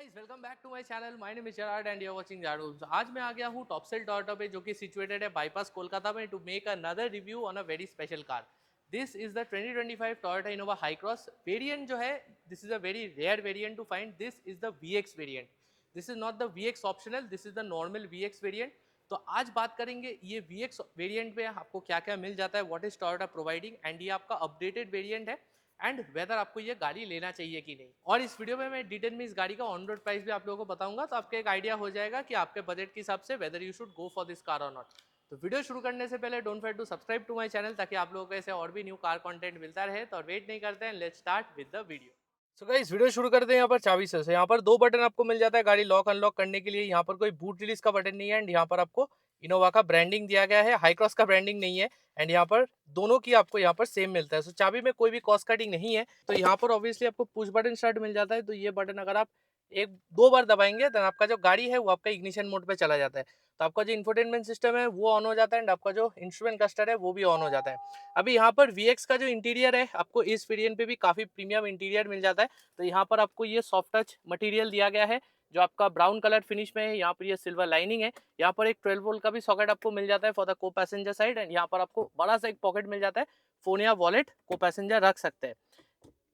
Guys welcome back to my channel. My name is Jared and you are watching जाडू। आज मैं आ गया हूँ टॉपसेल टोयोटा पे, जो कि सिचुएटेड है बाईपास कोलकाता में, to make another review on a very special car. This is the 2025 Toyota Innova Hycross variant. जो है this is a very rare variant to find. This is the VX variant. This is not the VX optional, this is the normal VX variant. तो आज बात करेंगे ये VX variant में आपको क्या क्या मिल जाता है, what is Toyota providing, and ये आपका अपडेटेड वेरिएंट है एंड वेदर आपको ये गाड़ी लेना चाहिए कि नहीं। और इस वीडियो में मैं डिटेल में इस गाड़ी का ऑन रोड प्राइस भी आप लोगों को बताऊंगा, तो आपको एक आइडिया हो जाएगा कि आपके बजट के हिसाब से whether you should go for this car और नॉट। तो वीडियो शुरू करने से पहले don't forget to subscribe to my channel, ताकि आप लोगों को ऐसे और भी न्यू कार कंटेंट मिलता रहे। तो और वेट नहीं करते हैं, let's start with the video. So guys video शुरू करते हैं यहाँ पर चाबी से। यहाँ पर दो बटन आपको मिल जाता है गाड़ी लॉक अनलॉक करने के लिए। यहाँ पर कोई बूट रिलीज का बटन नहीं है एंड यहाँ पर आपको इनोवा का ब्रांडिंग दिया गया है, हाई क्रॉस का ब्रांडिंग नहीं है। एंड यहाँ पर दोनों की आपको यहाँ पर सेम मिलता है। सो चाबी में कोई भी कॉस्ट कटिंग नहीं है। तो यहाँ पर ऑब्वियसली आपको पुश बटन स्टार्ट मिल जाता है। तो ये बटन अगर आप एक दो बार दबाएंगे तो आपका जो गाड़ी है वो आपका इग्निशन मोड पे चला जाता है। तो आपका जो इंफोटेनमेंट सिस्टम है वो ऑन हो जाता है एंड आपका जो इंस्ट्रूमेंट क्लस्टर है वो भी ऑन हो जाता है। अभी यहाँ पर VX का जो इंटीरियर है, आपको इस वेरिएंट पे भी काफी प्रीमियम इंटीरियर मिल जाता है। तो यहाँ पर आपको ये सॉफ्ट टच मटेरियल दिया गया है, जो आपका ब्राउन कलर फिनिश में है। यहाँ पर ये सिल्वर लाइनिंग है। यहाँ पर एक 12 वोल्ट का भी सॉकेट आपको मिल जाता है फॉर द को पैसेंजर साइड। एंड यहाँ पर आपको बड़ा सा एक पॉकेट मिल जाता है, फोन या वॉलेट को पैसेंजर रख सकते हैं।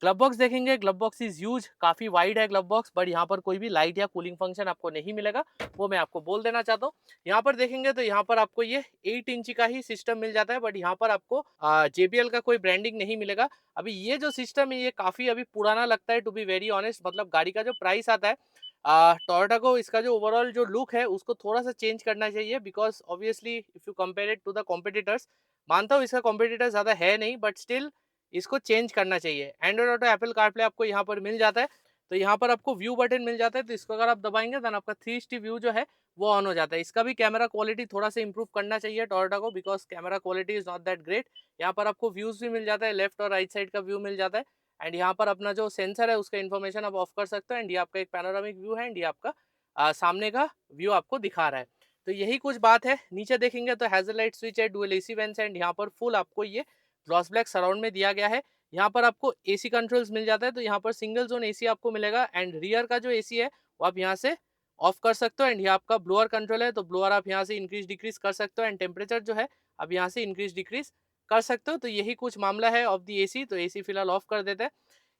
ग्लव बॉक्स देखेंगे, ग्लव बॉक्स इज ह्यूज, काफी वाइड है ग्लव बॉक्स, बट यहाँ पर कोई भी लाइट या कूलिंग फंक्शन आपको नहीं मिलेगा, वो मैं आपको बोल देना चाहता हूँ। यहाँ पर देखेंगे तो यहाँ पर आपको ये 8 इंच का ही सिस्टम मिल जाता है, बट यहाँ पर आपको JBL का कोई ब्रांडिंग नहीं मिलेगा। अभी ये जो सिस्टम है ये काफी अभी पुराना लगता है, टू बी वेरी ऑनेस्ट। मतलब गाड़ी का जो प्राइस आता है, टोयोटा को इसका जो ओवरऑल जो लुक है उसको थोड़ा सा चेंज करना चाहिए, because obviously if you compare it to the competitors, मानता हूँ इसका कॉम्पिटिटर ज्यादा है नहीं, बट स्टिल इसको चेंज करना चाहिए। एंड्रॉइड ऑटो, एप्पल कारप्ले आपको यहाँ पर मिल जाता है। तो यहाँ पर आपको व्यू बटन मिल जाता है, तो इसको अगर आप दबाएंगे तो आपका 360 व्यू जो है वो ऑन हो जाता है। इसका भी कैमरा क्वालिटी थोड़ा सा इंप्रूव करना चाहिए टोयोटा को, because camera quality is not that great. यहाँ पर आपको व्यूज भी मिल जाता है, लेफ्ट और राइट साइड का व्यू मिल जाता है। एंड यहाँ पर अपना जो सेंसर है उसका इन्फॉर्मेशन आप ऑफ कर सकते हो। एंड ये आपका एक पैनोरामिक व्यू है एंड ये आपका सामने का व्यू आपको दिखा रहा है। तो यही कुछ बात है। नीचे देखेंगे तो हैजल लाइट स्विच है, डुअल AC वेंट्स, एंड यहाँ पर फुल आपको ये ग्लॉस ब्लैक सराउंड में दिया गया है। यहाँ पर आपको AC कंट्रोल्स मिल जाता है, तो यहाँ पर सिंगल जोन AC आपको मिलेगा। एंड रियर का जो AC है वो आप यहाँ से ऑफ कर सकते हो। एंड ये आपका ब्लोअर कंट्रोल है, तो ब्लोअर आप यहाँ से इंक्रीज डिक्रीज कर सकते हो। एंड टेम्परेचर जो है आप यहाँ से इंक्रीज डिक्रीज कर सकते हो। तो यही कुछ मामला है ऑफ दी AC। तो AC फिलहाल ऑफ कर देते हैं।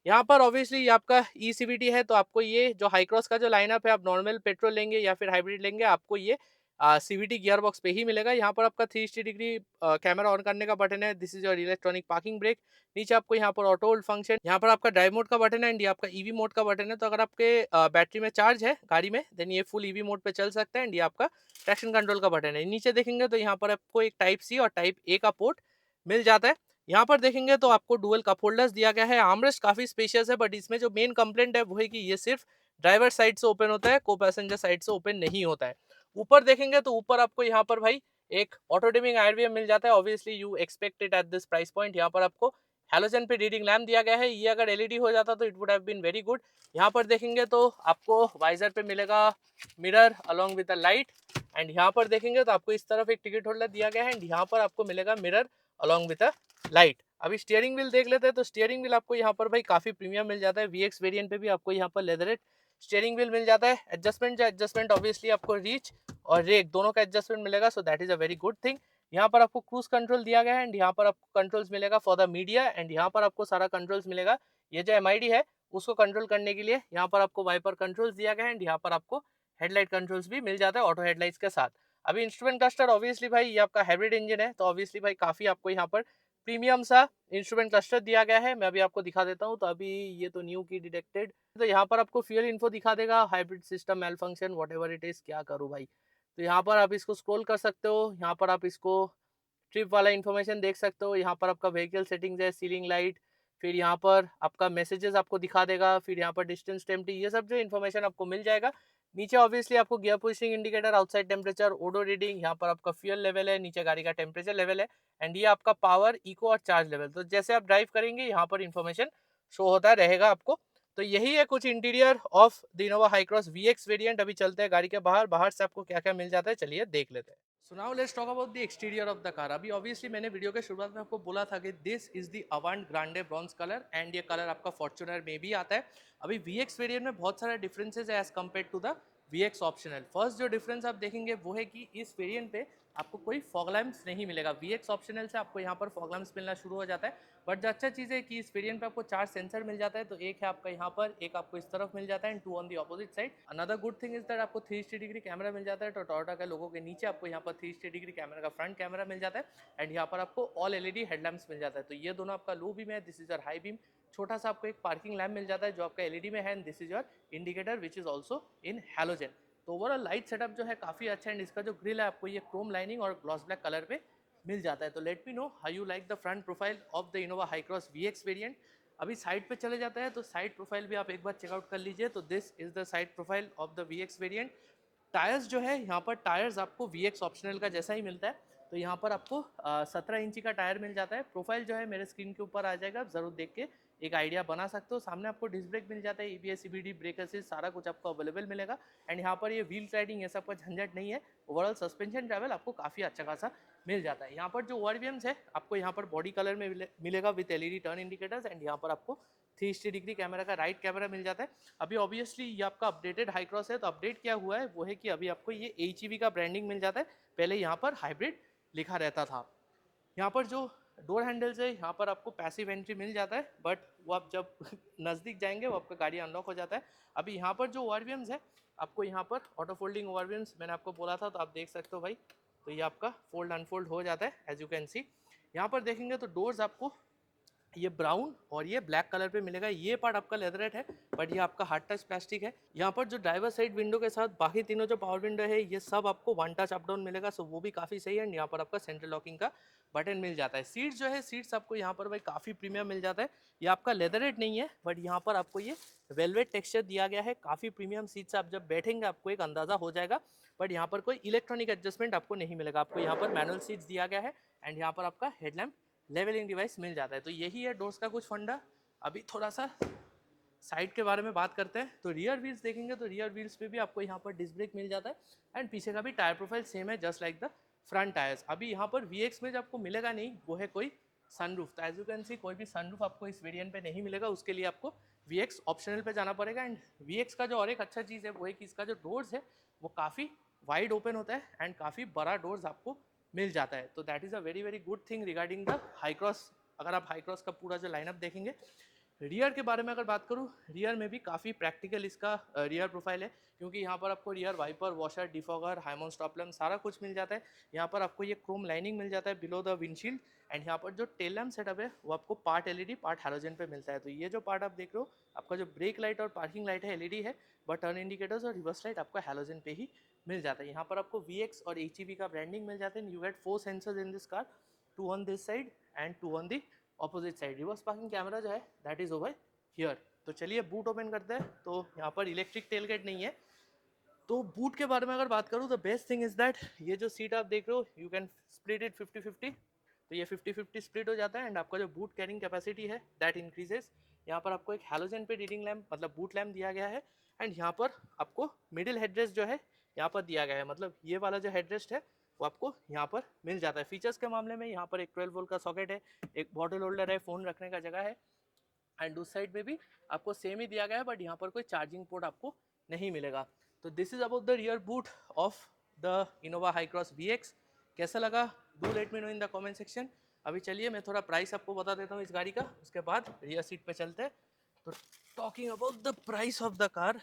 यहाँ पर ऑब्वियसली ये आपका ECVT है, तो आपको ये जो हाई क्रॉस का जो लाइनअप है, आप नॉर्मल पेट्रोल लेंगे या फिर हाइब्रिड लेंगे, आपको ये CVT गियर बॉक्स पे ही मिलेगा। यहाँ पर आपका 360 डिग्री कैमरा ऑन करने का बटन है, this is your electronic parking brake. नीचे आपको यहाँ पर ऑटो होल्ड फंक्शन, यहाँ पर आपका ड्राइव मोड का बटन है एंड ये आपका EV मोड का बटन है। तो अगर आपके बैटरी में चार्ज है गाड़ी में, देन ये फुल EV मोड पे चल सकता है। एंड ये आपका ट्रैक्शन कंट्रोल का बटन है। नीचे देखेंगे तो यहाँ पर आपको एक टाइप C और टाइप A का पोर्ट मिल जाता है। यहाँ पर देखेंगे तो आपको डुअल कप होल्डर्स दिया गया है। आर्मरेस्ट काफी स्पेशियस है, बट इसमें जो मेन कंप्लेंट है वो है कि ये सिर्फ ड्राइवर साइड से ओपन होता है, को पैसेंजर साइड से ओपन नहीं होता है। ऊपर देखेंगे तो ऊपर आपको यहाँ पर भाई एक ऑटो डिमिंग IRVM मिल जाता है। Obviously you expect it at this price point. यहाँ पर आपको हेलोजन पे रीडिंग लैम्प दिया गया है। ये अगर LED हो जाता तो it would have been very good. यहाँ पर देखेंगे तो आपको वाइजर पे मिलेगा mirror along with the light. And यहाँ पर देखेंगे तो आपको इस तरफ एक टिकट होल्डर दिया गया है एंड यहाँ पर आपको मिलेगा mirror along with the light. अभी स्टीयरिंग व्हील देख लेते हैं, तो स्टीयरिंग व्हील आपको यहाँ पर भाई काफी प्रीमियम मिल जाता है। VX वेरिएंट पे भी आपको यहाँ पर लेदरेट स्टीयरिंग व्हील मिल जाता है। एडजस्टमेंट ऑब्वियसली आपको रीच और रेक दोनों का एडजस्टमेंट मिलेगा, so that is a very good thing. यहाँ पर आपको क्रूज कंट्रोल दिया गया है एंड यहाँ पर आपको कंट्रोल्स मिलेगा फॉर द मीडिया। एंड यहाँ पर आपको सारा कंट्रोल्स मिलेगा। ये जो MID है उसको कंट्रोल करने के लिए यहाँ पर आपको वाइपर कंट्रोल्स दिया गया है एंड यहाँ पर आपको हेडलाइट कंट्रोल्स भी मिल जाता है ऑटो हेडलाइट्स के साथ। अभी इंस्ट्रूमेंट क्लस्टर ऑब्वियसली भाई ये आपका हाइब्रिड इंजन है, तो ऑब्वियसली भाई काफी आपको यहाँ पर प्रीमियम सा इंस्ट्रूमेंट क्लस्टर दिया गया है। मैं अभी आपको दिखा देता हूँ। तो अभी ये तो न्यू की डिटेक्टेड, तो यहाँ पर आपको फ्यूल इन्फो दिखा देगा, hybrid system malfunction whatever it is. क्या करूँ भाई, तो यहाँ पर आप इसको स्क्रॉल कर सकते हो। यहाँ पर आप इसको ट्रिप वाला इन्फॉर्मेशन देख सकते हो। यहाँ पर आपका व्हीकल सेटिंग्स है, सीलिंग लाइट, फिर यहाँ पर आपका मैसेजेस आपको दिखा देगा, फिर यहाँ पर डिस्टेंस टेम्पटी, ये सब जो इन्फॉर्मेशन आपको मिल जाएगा। नीचे ऑब्वियसली आपको gear positioning indicator, outside temperature, odo reading, यहाँ पर आपका फ्यूल लेवल है, नीचे गाड़ी का टेम्परेचर लेवल है एंड ये आपका पावर, इको और चार्ज लेवल। तो जैसे आप ड्राइव करेंगे यहाँ पर इन्फॉर्मेशन शो होता रहेगा आपको। तो यही है कुछ interior of the Innova high cross VX variant. अभी चलते हैं गाड़ी के बाहर, बाहर से आपको क्या क्या मिल जाता है चलिए देख लेते हैं। So now let's talk about the exterior of the car. अभी ऑब्वियसली मैंने वीडियो के शुरुआत में आपको बोला था कि this is the avant grande bronze colour and ये कलर आपका फॉर्च्यूनर में भी आता है। अभी VX वेरिएंट में बहुत सारे डिफरेंसेस है as compare to the VX optional. First जो डिफरेंस आप देखेंगे वो है कि इस वेरिएंट पे आपको कोई फॉग लैम्प्स नहीं मिलेगा। VX ऑप्शनल से आपको यहाँ पर फॉग लैम्प्स मिलना शुरू हो जाता है। बट जो अच्छा चीज़ है कि इस वेरिएंट पे आपको 4 सेंसर मिल जाता है। तो एक है आपका यहाँ पर, एक आपको इस तरफ मिल जाता है and 2 on the opposite side. Another good thing is that आपको 360 डिग्री कैमरा मिल जाता है। तो टोयोटा के लोगों के नीचे आपको यहाँ पर 360 डिग्री कैमरा का फ्रंट कैमरा मिल जाता है एंड यहाँ पर आपको ऑल LED हेडलैम्प्स मिल जाता है। तो ये दोनों आपका लो बीम है, this is your high beam. छोटा सा आपको एक पार्किंग लैम्प मिल जाता है जो आपका LED में है and this is your indicator which is also in halogen. तो ओवरऑल लाइट सेटअप जो है काफ़ी अच्छा है एंड इसका जो ग्रिल है आपको ये क्रोम लाइनिंग और ग्लॉस ब्लैक कलर पे मिल जाता है। तो late me know how you like the front profile of the Innova high cross VX variant. अभी साइड पे चले जाता है तो साइड प्रोफाइल भी आप एक बार चेकआउट कर लीजिए। तो this is the side profile of the VX variant. Tyres जो है यहाँ पर टायर्स आपको VX ऑप्शनल का जैसा ही मिलता है। तो यहाँ पर आपको 17 इंची का टायर मिल जाता है। प्रोफाइल जो है मेरे स्क्रीन के ऊपर आ जाएगा, आप ज़रूर देख के एक आइडिया बना सकते हो। सामने आपको डिस्क ब्रेक मिल जाता है, ABS CBD ब्रेक असिस्ट सारा कुछ आपको अवेलेबल मिलेगा एंड यहाँ पर ये व्हील स्लाइडिंग ये सब का झंझट नहीं है। ओवरऑल सस्पेंशन ट्रैवल आपको काफ़ी अच्छा खासा मिल जाता है। यहाँ पर जो ORVMs है आपको यहाँ पर बॉडी कलर में मिलेगा with LED turn indicators and यहाँ पर आपको 360 डिग्री कैमरा का राइट कैमरा मिल जाता है। अभी ऑब्वियसली ये आपका अपडेटेड हाई क्रॉस है। तो अपडेट क्या हुआ है वो है कि अभी आपको ये HEV का ब्रांडिंग मिल जाता है, पहले यहाँ पर हाइब्रिड लिखा रहता था। यहाँ पर जो डोर हैंडल्स है यहाँ पर आपको पैसिव एंट्री मिल जाता है बट वो आप जब नज़दीक जाएंगे वो आपका गाड़ी अनलॉक हो जाता है। अभी यहाँ पर जो ORVMs है आपको यहाँ पर ऑटो फोल्डिंग ORVMs मैंने आपको बोला था तो आप देख सकते हो भाई। तो ये आपका फोल्ड अनफोल्ड हो जाता है एज यू कैन सी। यहाँ पर देखेंगे तो डोर्स आपको ये ब्राउन और ये ब्लैक कलर पे मिलेगा। ये पार्ट आपका लेदरेट है बट ये आपका हार्ड टच प्लास्टिक है। यहाँ पर जो ड्राइवर साइड विंडो के साथ बाकी तीनों जो पावर विंडो है ये सब आपको वन टच अप डाउन मिलेगा, सो वो भी काफ़ी सही है। यहाँ पर आपका सेंट्रल लॉकिंग का बटन मिल जाता है। सीट्स जो है सीट्स आपको यहाँ पर भाई काफ़ी प्रीमियम मिल जाता है। ये आपका लेदरेट नहीं है बट यहाँ पर आपको ये वेलवेट टेक्सचर दिया गया है। काफ़ी प्रीमियम सीट्स आप जब बैठेंगे आपको एक अंदाज़ा हो जाएगा। बट यहाँ पर कोई इलेक्ट्रॉनिक एडजस्टमेंट आपको नहीं मिलेगा। आपको यहाँ पर मैनुअल सीट्स दिया गया है एंड यहाँ पर आपका हेडलैम्प लेवलिंग डिवाइस मिल जाता है। तो यही है डोर्स का कुछ फंडा। अभी थोड़ा सा साइड के बारे में बात करते हैं। तो रियर व्हील्स देखेंगे तो रियर व्हील्स पे भी आपको यहाँ पर डिस्क ब्रेक मिल जाता है एंड पीछे का भी टायर प्रोफाइल सेम है just like the front tyres. अभी यहाँ पर VX में जो आपको मिलेगा नहीं वो है कोई सनरूफ। तो एज यू कैन सी कोई भी सनरूफ आपको इस वेरिएंट पे नहीं मिलेगा, उसके लिए आपको VX ऑप्शनल पे जाना पड़ेगा। एंड VX का जो और एक अच्छा चीज़ है वो है कि इसका जो डोर्स है वो काफ़ी वाइड ओपन होता है एंड काफ़ी बड़ा डोर्स आपको मिल जाता है। तो that is a very very good thing regarding the high cross. अगर आप हाई क्रॉस का पूरा जो लाइनअप देखेंगे, रियर के बारे में अगर बात करूँ, रियर में भी काफ़ी प्रैक्टिकल इसका रियर प्रोफाइल है क्योंकि यहाँ पर आपको rear wiper, washer, defogger, high mount stop lamp सारा कुछ मिल जाता है। यहाँ पर आपको ये क्रोम लाइनिंग मिल जाता है बिलो द विंडशील्ड एंड यहाँ पर जो टेल लैम्प सेटअप है वो आपको पार्ट LED पार्ट हैलोजन पे मिलता है। तो ये जो पार्ट आप देख रहे हो आपका जो ब्रेक लाइट और पार्किंग लाइट है LED है बट टर्न इंडिकेटर्स और रिवर्स लाइट आपको हैलोजन पे ही मिल जाता है। यहाँ पर आपको VX और HEV का ब्रांडिंग मिल जाता है। You get 4 sensors in this car, 2 on this side and 2 on the opposite side. Reverse parking camera जो है दैट इज ओवर हियर। तो चलिए बूट ओपन करते हैं। तो यहाँ पर इलेक्ट्रिक टेलगेट नहीं है। तो बूट के बारे में अगर बात करूँ the best thing is that ये जो सीट आप देख रहे हो यू कैन स्प्लिट इट 50-50। तो ये 50-50 स्प्लिट हो जाता है एंड आपका जो बूट कैरिंग कैपेसिटी है दैट इंक्रीजेस। यहाँ पर आपको एक हैलोजन पे रीडिंग लैम्प मतलब बूट लैम्प दिया गया है एंड यहाँ पर आपको मिडिल हेडरेस्ट जो है यहाँ पर दिया गया है, मतलब ये वाला जो हेडरेस्ट है वो आपको यहाँ पर मिल जाता है। फीचर्स के मामले में यहाँ पर एक 12 वोल्ट का सॉकेट है, एक बॉटल होल्डर है, फ़ोन रखने का जगह है एंड उस साइड में भी आपको सेम ही दिया गया है बट यहाँ पर कोई चार्जिंग पोर्ट आपको नहीं मिलेगा। तो this is about the rear boot of the Innova high cross VX। कैसा लगा do let me know in the comment section. अभी चलिए मैं थोड़ा प्राइस आपको बता देता हूँ इस गाड़ी का, उसके बाद रियर सीट पे चलते हैं। तो talking about the price of the car,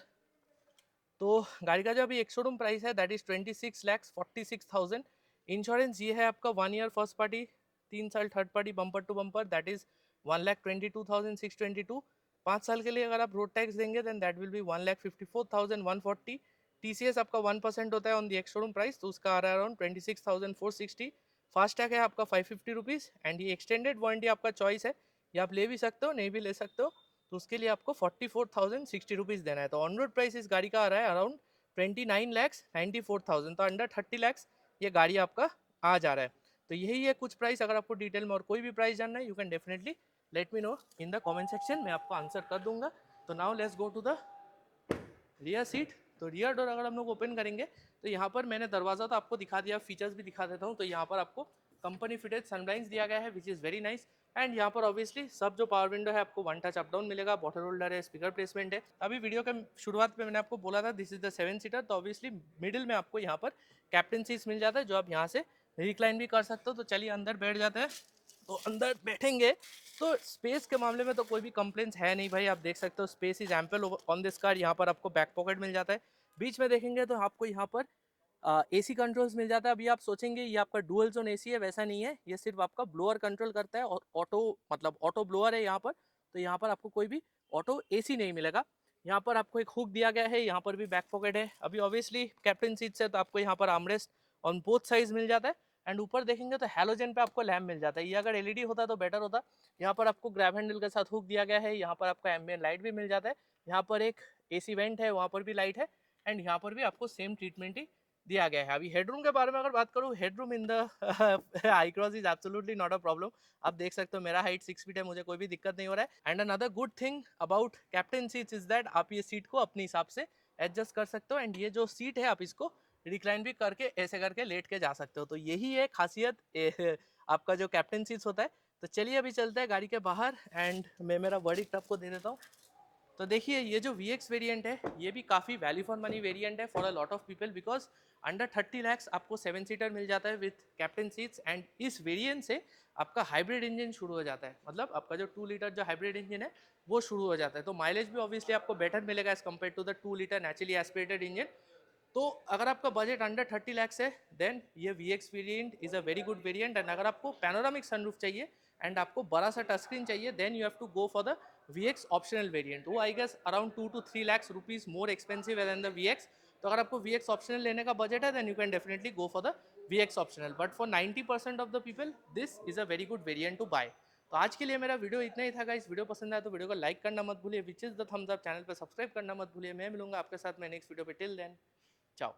तो गाड़ी का जो अभी एक शोरूम प्राइस है दैट इज 26,46,000। इंश्योरेंस ये है आपका 1 ईयर फर्स्ट पार्टी, 3 साल third party bumper to bumper that is 1,22,622। 5 साल के लिए अगर आप रोड टैक्स देंगे then that will be 1,54,140। TCS आपका 1% होता है on the ex showroom price, तो उसका आ रहा है अराउंड 26,460। फास्ट टैग है आपका 550 रुपीज़ एंड ये एक्सटेंडेड वारंटी आपका चॉइस है, ये आप ले भी सकते हो नहीं भी ले सकते हो। तो उसके लिए आपको 44,060 रुपीज़ देना है। तो ऑन रोड प्राइस इस गाड़ी का आ रहा है अराउंड 29,94,000। तो अंडर 30 लैक्स ये गाड़ी आपका आ जा रहा है। तो यही है कुछ प्राइस। अगर आपको डिटेल में और कोई भी प्राइस जानना है you can definitely let me know in the comment section, मैं आपको आंसर कर दूंगा। तो now let's go to the rear seat. तो रियर डोर अगर हम लोग ओपन करेंगे तो यहाँ पर मैंने दरवाज़ा तो आपको दिखा दिया, फीचर्स भी दिखा देता हूँ। तो यहाँ पर आपको कंपनी फिटेड सनब्लाइंस दिया गया है which is very nice. And यहाँ पर ऑब्वियसली सब जो पावर विंडो है आपको वन टच अप डाउन मिलेगा, बॉटल होल्डर है, स्पीकर प्लेसमेंट है। अभी वीडियो के शुरुआत में मैंने आपको बोला था दिस इज द 7 सीटर, तो ऑब्वियसली मिडिल में आपको यहाँ पर कैप्टन सीट्स मिल जाता है जो आप यहाँ से रिक्लाइन भी कर सकते हो। तो चलिए अंदर बैठ जाते हैं। तो अंदर बैठेंगे तो स्पेस के मामले में तो कोई भी कंप्लेंट्स है नहीं भाई, आप देख सकते हो space is ample on this car. यहाँ पर आपको बैक पॉकेट मिल जाता है। बीच में देखेंगे तो आपको यहाँ पर एसी कंट्रोल्स मिल जाता है। अभी आप सोचेंगे ये आपका डुअल जोन एसी है, वैसा नहीं है, ये सिर्फ आपका ब्लोअर कंट्रोल करता है और ऑटो मतलब ऑटो ब्लोअर है यहाँ पर। तो यहाँ पर आपको कोई भी ऑटो एसी नहीं मिलेगा। यहाँ पर आपको एक हुक दिया गया है, यहाँ पर भी बैक पॉकेट है। अभी ऑब्वियसली कैप्टन सीट से तो आपको यहाँ पर आर्मरेस्ट ऑन बोथ साइड मिल जाता है। एंड ऊपर देखेंगे तो हैलोजन पे आपको लैम्प मिल जाता है, ये अगर एलईडी होता तो बेटर होता। यहाँ पर आपको ग्रैब हैंडल के साथ हुक दिया गया है। यहाँ पर आपको एम्बियंट लाइट भी मिल जाता है। यहाँ पर एक एसी वेंट है, वहाँ पर भी लाइट है। एंड यहाँ पर भी आपको सेम ट्रीटमेंट ही दिया गया है। अभी हेडरूम के बारे में अगर बात करूँ, headroom in the I cross is absolutely not a problem. आप देख सकते हो मेरा हाइट 6 फीट है, मुझे कोई भी दिक्कत नहीं हो रहा है। And another good thing about captain seats is that आप ये सीट को अपने हिसाब से एडजस्ट कर सकते हो। एंड ये जो सीट है आप इसको रिक्लाइन भी करके ऐसे करके लेट के जा सकते हो। तो यही है खासियत आपका जो कैप्टन सीट्स होता है। तो चलिए अभी चलते हैं गाड़ी के बाहर एंड मैं मेरा वर्डिक्ट आपको दे देता हूँ। तो देखिए ये जो VX वेरिएंट है ये भी काफ़ी वैल्यू फॉर मनी वेरिएंट है for a lot of people, because under 30 lakhs आपको 7 सीटर मिल जाता है विथ कैप्टन सीट्स। एंड इस वेरिएंट से आपका हाइब्रिड इंजन शुरू हो जाता है, मतलब आपका जो 2 लीटर जो हाइब्रिड इंजन है वो शुरू हो जाता है। तो माइलेज भी ऑब्वियसली आपको बेटर मिलेगा as compare to the 2 litre naturally aspirated engine. तो अगर आपका बजट अंडर 30 lakhs है देन ये VX variant is a very good variant. And अगर आपको पैनोरामिक सनरूफ चाहिए एंड आपको बड़ा सा टच स्क्रीन चाहिए then you have to go for the VX optional variant. वो I guess around 2 to 3 lakhs rupees more expensive than the VX। तो अगर आपको VX ऑप्शनल लेने का बजट है then you can definitely go for the VX optional. But for 90% of the people this is a very good variant to buy. तो आज के लिए मेरा वीडियो इतना ही था गाइस। वीडियो पसंद आया तो वीडियो को लाइक करना मत भूलिए, which is the thumbs up. Channel पर सब्सक्राइब करना मत भूलिए। मैं मिलूंगा आपके साथ मैं नेक्स्ट वीडियो पे। टिल देन, चाओ।